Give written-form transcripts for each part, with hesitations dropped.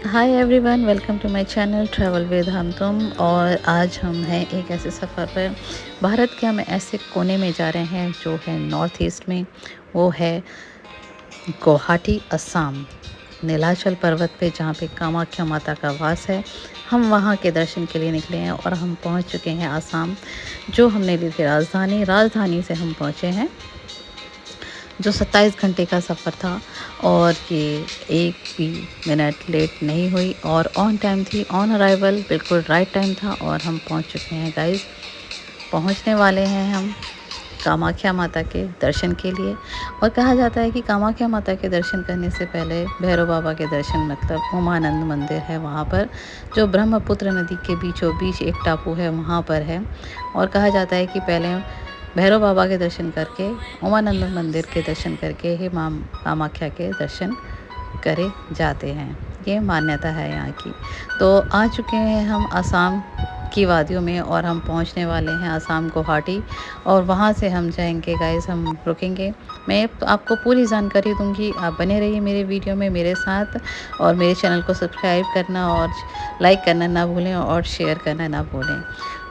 Hi everyone, welcome to my channel travel with हम तुम। और आज हम हैं एक ऐसे सफ़र पर। भारत के हम ऐसे कोने में जा रहे हैं जो है नॉर्थ ईस्ट में। वो है गुवाहाटी, असम, नीलाचल पर्वत पे, जहाँ पे कामाख्या माता का वास है। हम वहाँ के दर्शन के लिए निकले हैं और हम पहुँच चुके हैं असम। जो हमने ली थी राजधानी से हम पहुँचे हैं, जो 27 घंटे का सफ़र था। और ये एक भी मिनट लेट नहीं हुई और ऑन टाइम थी, ऑन अराइवल, बिल्कुल राइट टाइम था। और हम पहुंच चुके हैं गाइस। पहुंचने वाले हैं हम कामाख्या माता के दर्शन के लिए। और कहा जाता है कि कामाख्या माता के दर्शन करने से पहले भैरव बाबा के दर्शन, मतलब उमानंद मंदिर है वहाँ पर, जो ब्रह्मपुत्र नदी के बीचों बीच एक टापू है, वहाँ पर है। और कहा जाता है कि पहले भैरव बाबा के दर्शन करके, उमानंद मंदिर के दर्शन करके ही माँ कामाख्या के दर्शन करे जाते हैं। ये मान्यता है यहाँ की। तो आ चुके हैं हम असम की वादियों में और हम पहुँचने वाले हैं असम गुवाहाटी। और वहाँ से हम जाएंगे गाइस, हम रुकेंगे। मैं आपको पूरी जानकारी दूंगी, आप बने रहिए मेरे वीडियो में मेरे साथ। और मेरे चैनल को सब्सक्राइब करना और लाइक करना ना भूलें और शेयर करना ना भूलें।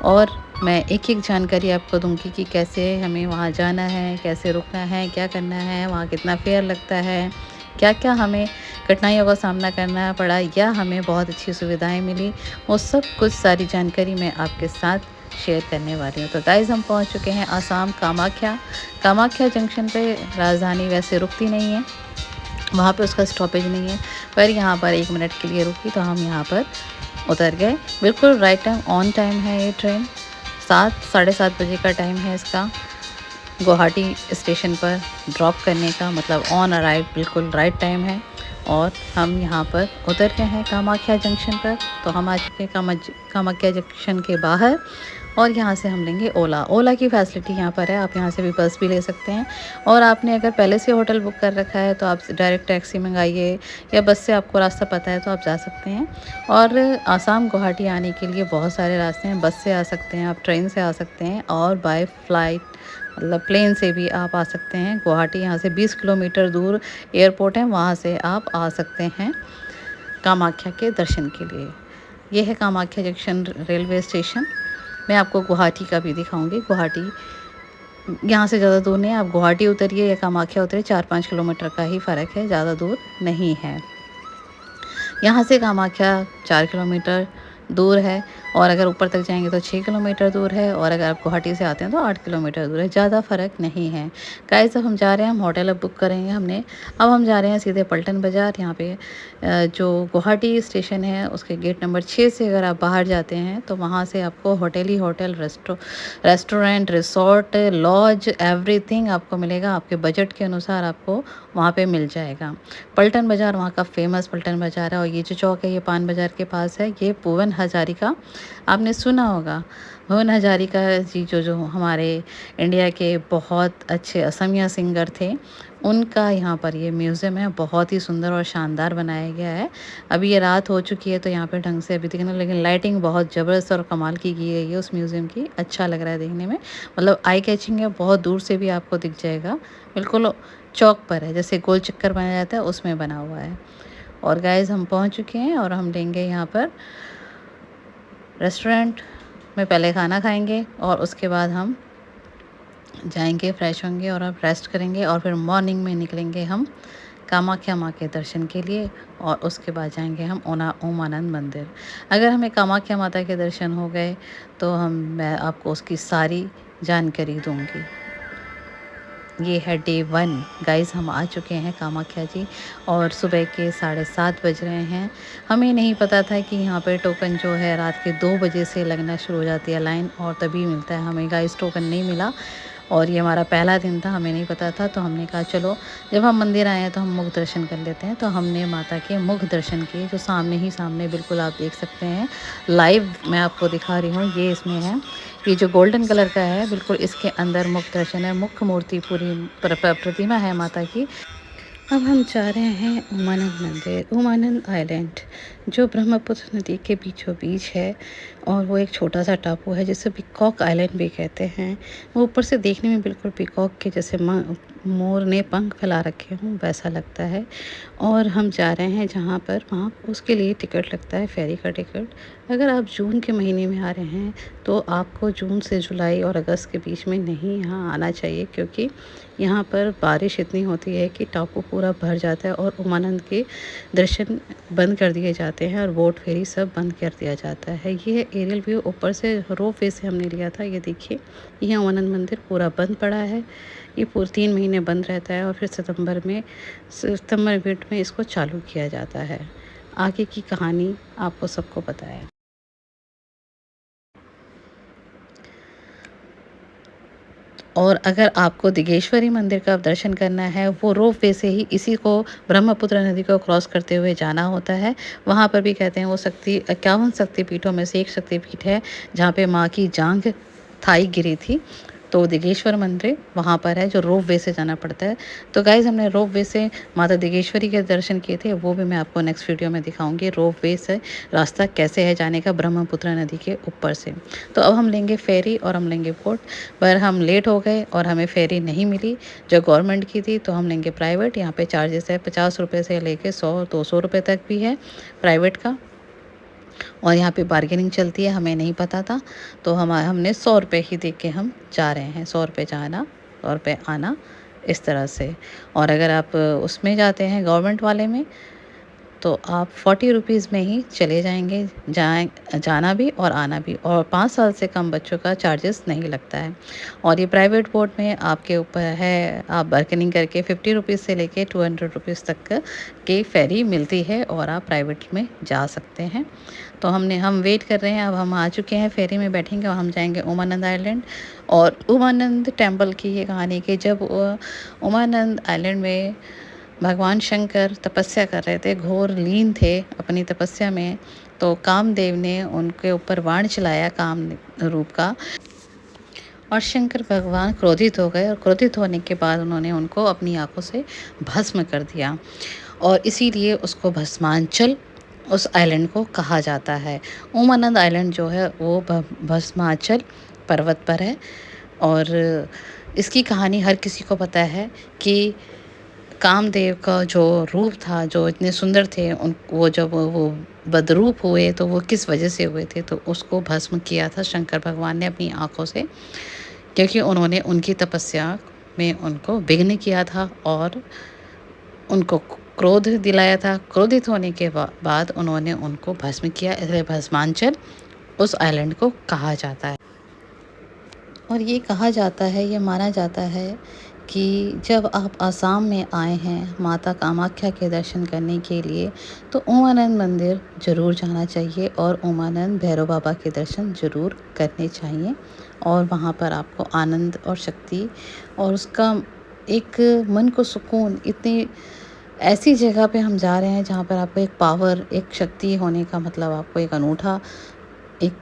और मैं एक एक जानकारी आपको दूंगी कि कैसे हमें वहाँ जाना है, कैसे रुकना है, क्या करना है, वहाँ कितना फेयर लगता है, क्या क्या हमें कठिनाइयों का सामना करना पड़ा या हमें बहुत अच्छी सुविधाएं मिली। वो सब कुछ सारी जानकारी मैं आपके साथ शेयर करने वाली हूँ। तो गाइज़, हम पहुँच चुके हैं आसाम कामाख्या जंक्शन पे। राजधानी वैसे रुकती नहीं है, वहाँ पे उसका स्टॉपेज नहीं है, पर यहाँ पर 1 मिनट के लिए रुकी तो हम यहाँ पर उतर गए। बिल्कुल राइट टाइम, ऑन टाइम है ये ट्रेन। 7 साढ़े 7 बजे का टाइम है इसका गुवाहाटी स्टेशन पर ड्रॉप करने का, मतलब ऑन अराइव बिल्कुल राइट टाइम है। और हम यहाँ पर उतर गए हैं कामाख्या जंक्शन पर। तो हम आ चुके हैं कामाख्या जंक्शन के बाहर। और यहाँ से हम लेंगे ओला की फैसिलिटी यहाँ पर है, आप यहाँ से भी बस भी ले सकते हैं। और आपने अगर पहले से होटल बुक कर रखा है तो आप डायरेक्ट टैक्सी मंगाइए, या बस से आपको रास्ता पता है तो आप जा सकते हैं। और आसाम गुवाहाटी आने के लिए बहुत सारे रास्ते हैं। बस से आ सकते हैं, आप ट्रेन से आ सकते हैं, और बाय फ्लाइट, मतलब प्लेन से भी आप आ सकते हैं। गुवाहाटी यहाँ से 20 किलोमीटर दूर एयरपोर्ट है, वहाँ से आप आ सकते हैं कामाख्या के दर्शन के लिए। ये है कामाख्या जंक्शन रेलवे स्टेशन। मैं आपको गुवाहाटी का भी दिखाऊंगी। गुवाहाटी यहाँ से ज़्यादा दूर नहीं है, आप गुवाहाटी उतरिए या कामाख्या उतरिए, 4-5 किलोमीटर का ही फ़र्क है, ज़्यादा दूर नहीं है। यहाँ से कामाख्या 4 किलोमीटर दूर है, और अगर ऊपर तक जाएंगे तो 6 किलोमीटर दूर है, और अगर आप गुवाहाटी से आते हैं तो 8 किलोमीटर दूर है, ज़्यादा फ़र्क नहीं है। गाइस, अब हम जा रहे हैं, हम होटल अब बुक करेंगे हमने। अब हम जा रहे हैं सीधे पल्टन बाज़ार। यहाँ पे जो गुवाहाटी स्टेशन है उसके गेट नंबर 6 से अगर आप बाहर जाते हैं तो वहाँ से आपको होटल ही hotel, restaurant, resort, lodge, everything आपको मिलेगा। आपके बजट के अनुसार आपको वहाँ पे मिल जाएगा। पल्टन बाज़ार वहाँ का फेमस पल्टन बाज़ार है। और ये जो चौक है ये पान बाज़ार के पास है। ये भुवन हजारिका, आपने सुना होगा, भुवन हजारिका जी जो हमारे इंडिया के बहुत अच्छे असमिया सिंगर थे, उनका यहाँ पर ये म्यूज़ियम है। बहुत ही सुंदर और शानदार बनाया गया है। अभी ये रात हो चुकी है तो यहाँ पे ढंग से अभी दिखने, लेकिन लाइटिंग बहुत ज़बरदस्त और कमाल की गई है उस म्यूज़ियम की। अच्छा लग रहा है देखने में, मतलब आई कैचिंग है, बहुत दूर से भी आपको दिख जाएगा। बिल्कुल चौक पर है, जैसे गोल चक्कर बनाया जाता है उसमें बना हुआ है। और गाइस, हम पहुंच चुके हैं और हम लेंगे यहाँ पर रेस्टोरेंट में पहले खाना खाएंगे, और उसके बाद हम जाएंगे, फ्रेश होंगे और अब रेस्ट करेंगे, और फिर मॉर्निंग में निकलेंगे हम कामाख्या माँ के दर्शन के लिए। और उसके बाद जाएंगे हम उमानंद मंदिर। अगर हमें कामाख्या माता के दर्शन हो गए तो मैं आपको उसकी सारी जानकारी दूंगी। ये है डे 1। गाइस, हम आ चुके हैं कामाख्या जी, और सुबह के 7:30 बज रहे हैं। हमें नहीं पता था कि यहाँ पर टोकन जो है रात के 2 बजे से लगना शुरू हो जाती है लाइन, और तभी मिलता है हमें। गाइस, टोकन नहीं मिला, और ये हमारा पहला दिन था, हमें नहीं पता था। तो हमने कहा चलो, जब हम मंदिर आए हैं तो हम मुख दर्शन कर लेते हैं। तो हमने माता के मुख दर्शन किए, जो सामने ही सामने बिल्कुल आप देख सकते हैं। लाइव मैं आपको दिखा रही हूँ, ये इसमें है, ये जो गोल्डन कलर का है बिल्कुल इसके अंदर मुख दर्शन है। मुख्य मूर्ति पूरी प्रतिमा है माता की। अब हम जा रहे हैं उमानंद मंदिर, उमानंद आइलैंड, जो ब्रह्मपुत्र नदी के बीचों बीच है। और वो एक छोटा सा टापू है जिसे पिकॉक आइलैंड भी कहते हैं। वो ऊपर से देखने में बिल्कुल पिकॉक के जैसे मोर ने पंख फैला रखे हों वैसा लगता है। और हम जा रहे हैं जहाँ पर, वहाँ उसके लिए टिकट लगता है, फेरी का टिकट। अगर आप जून के महीने में आ रहे हैं तो आपको जून से जुलाई और अगस्त के बीच में नहीं यहाँ आना चाहिए, क्योंकि यहाँ पर बारिश इतनी होती है कि टापू पूरा भर जाता है और उमानंद के दर्शन बंद कर दिए जाते हैं और बोट फेरी सब बंद कर दिया जाता है। ये एरियल व्यू ऊपर से रोप वे से हमने लिया था। ये देखिए, ये उमानंद मंदिर पूरा बंद पड़ा है। ये पूरे 3 महीने बंद रहता है और फिर सितंबर मिड में इसको चालू किया जाता है। आगे की कहानी आपको सबको पता है। और अगर आपको दिगेश्वरी मंदिर का दर्शन करना है, वो रोप वे से ही इसी को ब्रह्मपुत्र नदी को क्रॉस करते हुए जाना होता है। वहाँ पर भी कहते हैं वो 51 शक्तिपीठों में से एक शक्तिपीठ है, जहाँ पे माँ की जांघ थाई गिरी थी। तो दिगेश्वर मंदिर वहाँ पर है, जो रोप वे से जाना पड़ता है। तो गाइज़, हमने रोप वे से माता दिगेश्वरी के दर्शन किए थे, वो भी मैं आपको नेक्स्ट वीडियो में दिखाऊंगी। रोप वे से रास्ता कैसे है जाने का ब्रह्मपुत्र नदी के ऊपर से। तो अब हम लेंगे फेरी और हम लेंगे बोट, पर हम लेट हो गए और हमें फेरी नहीं मिली जो गवर्नमेंट की थी, तो हम लेंगे प्राइवेट। यहाँ पे चार्जेस है 50 रुपये से लेके 100-200 रुपये तक भी है प्राइवेट का। और यहाँ पे बार्गेनिंग चलती है, हमें नहीं पता था, तो हमने 100 रुपये ही दे के हम जा रहे हैं। 100 रुपये जाना, 100 रुपये आना, इस तरह से। और अगर आप उसमें जाते हैं गवर्नमेंट वाले में, तो आप 40 रुपीज़ में ही चले जाएंगे, जाना भी और आना भी। और 5 साल से कम बच्चों का चार्जेस नहीं लगता है। और ये प्राइवेट बोर्ड में आपके ऊपर है, आप बार्गेनिंग करके 50 रुपीज़ से लेके 200 रुपीज़ तक की फेरी मिलती है और आप प्राइवेट में जा सकते हैं। तो हम वेट कर रहे हैं। अब हम आ चुके हैं, फेरी में बैठेंगे और हम जाएंगे उमानंद आइलैंड। और उमानंद टेम्पल की ये कहानी कि जब उमानंद आइलैंड में भगवान शंकर तपस्या कर रहे थे, घोर लीन थे अपनी तपस्या में, तो कामदेव ने उनके ऊपर बाण चलाया काम रूप का, और शंकर भगवान क्रोधित हो गए। और क्रोधित होने के बाद उन्होंने उनको अपनी आंखों से भस्म कर दिया, और इसीलिए उसको भस्मांचल उस आइलैंड को कहा जाता है। उमानंद आइलैंड जो है वो भस्मांचल पर्वत पर है। और इसकी कहानी हर किसी को पता है कि कामदेव का जो रूप था, जो इतने सुंदर थे, वो जब वो बदरूप हुए तो वो किस वजह से हुए थे, तो उसको भस्म किया था शंकर भगवान ने अपनी आंखों से, क्योंकि उन्होंने उनकी तपस्या में उनको विघ्न किया था और उनको क्रोध दिलाया था। क्रोधित होने के बाद उन्होंने उनको भस्म किया, इसलिए भस्मांचल उस आइलैंड को कहा जाता है। और ये कहा जाता है, ये माना जाता है कि जब आप आसाम में आए हैं माता कामाख्या के दर्शन करने के लिए, तो उमानंद मंदिर ज़रूर जाना चाहिए और उमानंद भैरव बाबा के दर्शन ज़रूर करने चाहिए। और वहाँ पर आपको आनंद और शक्ति और उसका एक मन को सुकून, इतनी ऐसी जगह पे हम जा रहे हैं जहाँ पर आपको एक पावर, एक शक्ति होने का मतलब आपको एक अनूठा एक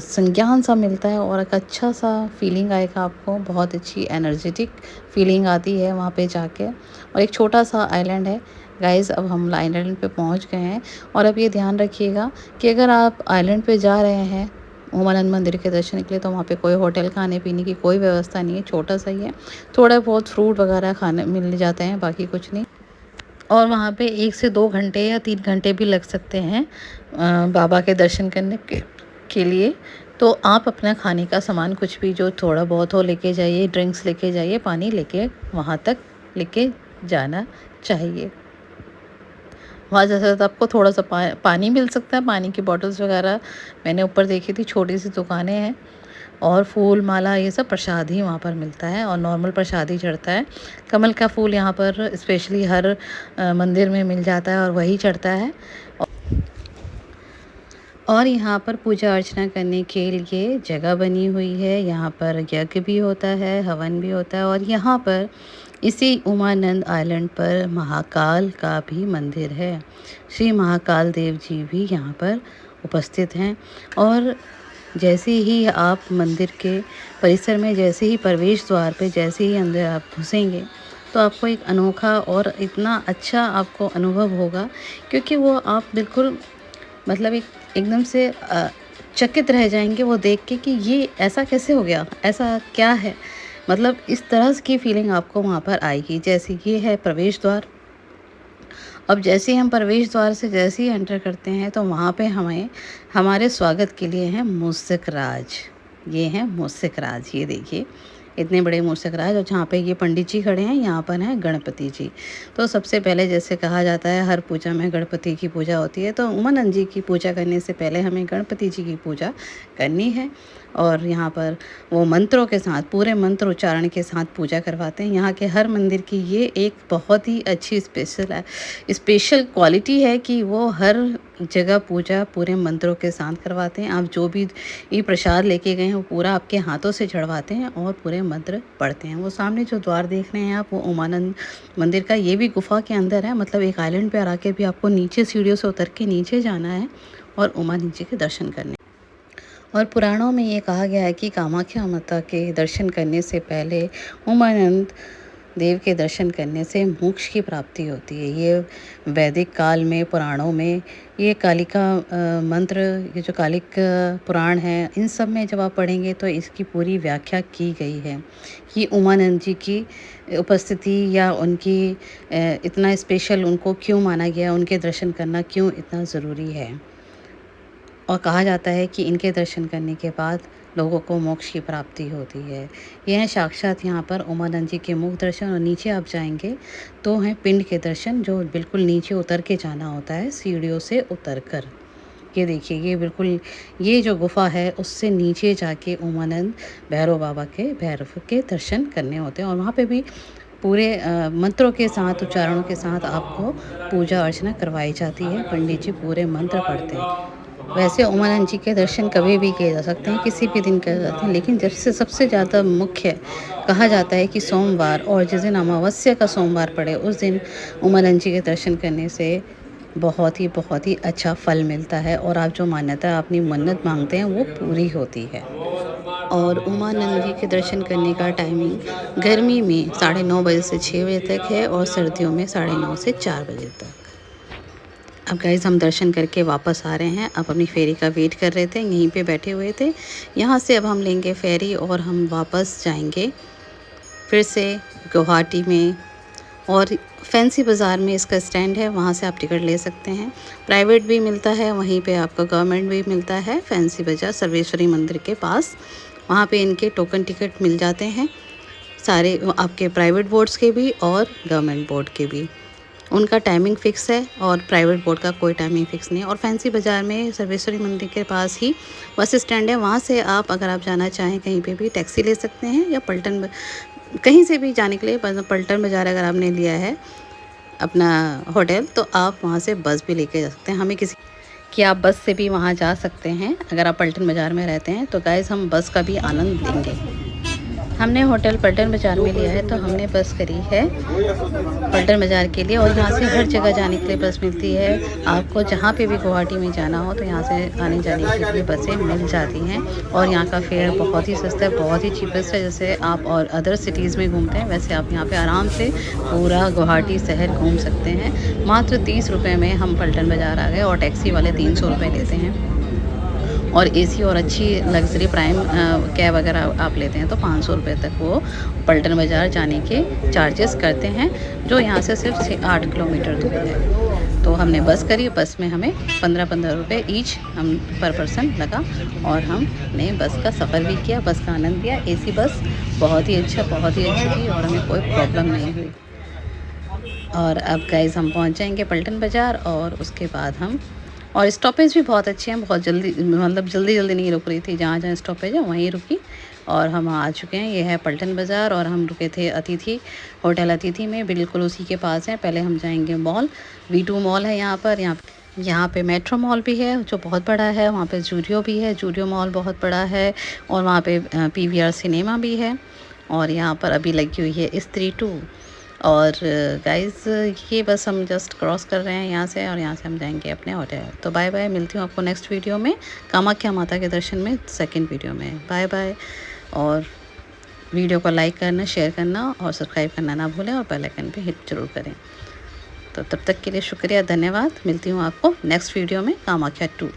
संज्ञान सा मिलता है और एक अच्छा सा फीलिंग आएगा आपको, बहुत अच्छी एनर्जेटिक फीलिंग आती है वहाँ पे जाके। और एक छोटा सा आइलैंड है गाइज़। अब हम आइलैंड पे पहुँच गए हैं। और अब ये ध्यान रखिएगा कि अगर आप आइलैंड पे जा रहे हैं उमानंद मंदिर के दर्शन के लिए, तो वहाँ पे कोई होटल खाने पीने की कोई व्यवस्था नहीं है, छोटा सा ही है। थोड़ा बहुत फ्रूट वगैरह खाने मिल जाते हैं, बाकी कुछ नहीं। और वहाँ पे 1 से 2 घंटे या 3 घंटे भी लग सकते हैं बाबा के दर्शन करने के लिए। तो आप अपना खाने का सामान कुछ भी जो थोड़ा बहुत हो लेके जाइए, ड्रिंक्स लेके जाइए, पानी लेके वहाँ तक लेके जाना चाहिए। वहाँ जैसे तो आपको थोड़ा सा पानी मिल सकता है, पानी की बॉटल्स वगैरह मैंने ऊपर देखी थी, छोटी सी दुकानें हैं। और फूल माला ये सब प्रसाद ही वहाँ पर मिलता है और नॉर्मल प्रसाद ही चढ़ता है। कमल का फूल यहाँ पर स्पेशली हर मंदिर में मिल जाता है और वही चढ़ता है। और यहाँ पर पूजा अर्चना करने के लिए जगह बनी हुई है। यहाँ पर यज्ञ भी होता है, हवन भी होता है। और यहाँ पर इसी उमानंद आइलैंड पर महाकाल का भी मंदिर है। श्री महाकाल देव जी भी यहाँ पर उपस्थित हैं। और जैसे ही आप मंदिर के परिसर में, जैसे ही प्रवेश द्वार पे जैसे ही अंदर आप घुसेंगे, तो आपको एक अनोखा और इतना अच्छा आपको अनुभव होगा, क्योंकि वो आप बिल्कुल मतलब एकदम से चकित रह जाएंगे वो देख के कि ये ऐसा कैसे हो गया, ऐसा क्या है। मतलब इस तरह की फीलिंग आपको वहाँ पर आएगी। जैसे ये है प्रवेश द्वार। अब जैसे ही हम प्रवेश द्वार से जैसे ही एंटर करते हैं तो वहाँ पे हमें हमारे स्वागत के लिए है मूषक राज। ये हैं मूषक राज, ये देखिए इतने बड़े मूषक राज। और जहाँ पे ये पंडित जी खड़े हैं यहाँ पर हैं गणपति जी। तो सबसे पहले जैसे कहा जाता है हर पूजा में गणपति की पूजा होती है, तो उमानंद जी की पूजा करने से पहले हमें गणपति जी की पूजा करनी है। और यहाँ पर वो मंत्रों के साथ, पूरे मंत्र उच्चारण के साथ पूजा करवाते हैं। यहाँ के हर मंदिर की ये एक बहुत ही अच्छी स्पेशल क्वालिटी है कि वो हर जगह पूजा पूरे मंत्रों के साथ करवाते हैं। आप जो भी ये प्रसाद लेके गए हैं वो पूरा आपके हाथों से चढ़वाते हैं और पूरे मंत्र पढ़ते हैं। वो सामने जो द्वार देख रहे हैं आप, वो उमानंद मंदिर का, ये भी गुफा के अंदर है। मतलब एक आइलैंड पे आके भी आपको नीचे सीढ़ियों से उतर के नीचे जाना है और उमानंद जी के दर्शन करने। और पुराणों में ये कहा गया है कि कामाख्या माता के दर्शन करने से पहले उमानंद देव के दर्शन करने से मोक्ष की प्राप्ति होती है। ये वैदिक काल में पुराणों में ये कालिका मंत्र, ये जो कालिक पुराण है, इन सब में जब आप पढ़ेंगे तो इसकी पूरी व्याख्या की गई है कि उमानंद जी की उपस्थिति या उनकी इतना स्पेशल उनको क्यों माना गया, उनके दर्शन करना क्यों इतना ज़रूरी है। और कहा जाता है कि इनके दर्शन करने के बाद लोगों को मोक्ष की प्राप्ति होती है। यह है साक्षात यहाँ पर उमानंद जी के मुख दर्शन। और नीचे आप जाएंगे तो हैं पिंड के दर्शन, जो बिल्कुल नीचे उतर के जाना होता है सीढ़ियों से उतर कर। ये देखिए, ये बिल्कुल ये जो गुफा है उससे नीचे जाके उमानंद भैरव बाबा के भैरव के दर्शन करने होते हैं। और वहाँ पे भी पूरे मंत्रों के साथ, उच्चारणों के साथ आपको पूजा अर्चना करवाई जाती है। पंडित जी पूरे मंत्र पढ़ते हैं। वैसे उमानंद जी के दर्शन कभी भी किए जा सकते हैं, किसी भी दिन किए जा सकते हैं, लेकिन जब से सबसे ज़्यादा मुख्य कहा जाता है कि सोमवार, और जिस दिन अमावस्या का सोमवार पड़े उस दिन उमानंद जी के दर्शन करने से बहुत ही अच्छा फल मिलता है। और आप जो मान्यता, अपनी मन्नत मांगते हैं वो पूरी होती है। और उमानंद जी के दर्शन करने का टाइमिंग गर्मी में 9:30 बजे से 6 बजे तक है और सर्दियों में 9:30 से 4 बजे तक। अब गाइज़ हम दर्शन करके वापस आ रहे हैं। अब अपनी फेरी का वेट कर रहे थे, यहीं पे बैठे हुए थे। यहाँ से अब हम लेंगे फेरी और हम वापस जाएंगे फिर से गुवाहाटी में। और फैंसी बाज़ार में इसका स्टैंड है, वहाँ से आप टिकट ले सकते हैं। प्राइवेट भी मिलता है, वहीं पे आपका गवर्नमेंट भी मिलता है। फैंसी बाज़ार सर्वेश्वरी मंदिर के पास, वहाँ पे इनके टोकन टिकट मिल जाते हैं, सारे आपके प्राइवेट बोर्ड्स के भी और गवर्नमेंट बोर्ड के भी। उनका टाइमिंग फ़िक्स है और प्राइवेट बोर्ड का कोई टाइमिंग फ़िक्स नहीं है। और फैंसी बाज़ार में सर्वेश्वरी मंदिर के पास ही बस स्टैंड है, वहाँ से आप अगर आप जाना चाहें कहीं पे भी टैक्सी ले सकते हैं, या पलटन कहीं से भी जाने के लिए पलटन बाज़ार अगर आपने लिया है अपना होटल, तो आप वहाँ से बस भी लेके जा सकते हैं। हमें किसी कि आप बस से भी वहाँ जा सकते हैं अगर आप पलटन बाज़ार में रहते हैं। तो गाइस हम बस का भी आनंद लेंगे। हमने होटल पलटन बाज़ार में लिया है, तो हमने बस करी है पलटन बाज़ार के लिए। और यहाँ से हर जगह जाने के लिए बस मिलती है। आपको जहाँ पे भी गुवाहाटी में जाना हो तो यहाँ से आने जाने के लिए बसें मिल जाती हैं। और यहाँ का फेयर बहुत ही सस्ता है, बहुत ही चीपेस्ट है। जैसे आप और अदर सिटीज़ में घूमते हैं वैसे आप यहाँ पे आराम से पूरा गुवाहाटी शहर घूम सकते हैं। मात्र 30 रुपये में हम पलटन बाज़ार आ गए। और टैक्सी वाले 300 रुपये लेते हैं। और एसी और अच्छी लग्जरी प्राइम कैब अगर आप लेते हैं तो 500 रुपये तक वो पलटन बाज़ार जाने के चार्जेस करते हैं, जो यहाँ से सिर्फ 8 किलोमीटर दूर है। तो हमने बस करी, बस में हमें 15-15 रुपये ईच हम पर पर्सन लगा। और हमने बस का सफ़र भी किया, बस का आनंद लिया। एसी बस बहुत ही अच्छी थी और हमें कोई प्रॉब्लम नहीं हुई। और अब गाइस हम पहुँच जाएंगे पलटन बाज़ार। और उसके बाद हम, और स्टॉपेज भी बहुत अच्छे हैं, बहुत जल्दी, मतलब जल्दी नहीं रुक रही थी, जहाँ जहाँ स्टॉपेज है वहीं रुकी। और हम आ चुके हैं, ये है पलटन बाज़ार। और हम रुके थे अतिथि होटल अतिथि में, बिल्कुल उसी के पास है। पहले हम जाएंगे मॉल, V2 मॉल है यहाँ पे मेट्रो मॉल भी है जो बहुत बड़ा है। वहाँ पे जूडियो भी है, जूडियो मॉल बहुत बड़ा है। और वहाँ पे PVR सिनेमा भी है। और यहाँ पर अभी लगी हुई है स्त्री 2। और गाइज़ ये बस हम जस्ट क्रॉस कर रहे हैं यहाँ से, और यहाँ से हम जाएंगे अपने होटल। तो बाय बाय, मिलती हूँ आपको नेक्स्ट वीडियो में, कामाख्या माता के दर्शन में सेकंड वीडियो में। Bye bye. और वीडियो को लाइक करना, शेयर करना और सब्सक्राइब करना ना भूलें, और बेल आइकन पे हिट जरूर करें। तो तब तक के लिए शुक्रिया, धन्यवाद। मिलती हूँ आपको नेक्स्ट वीडियो में, कामाख्या 2।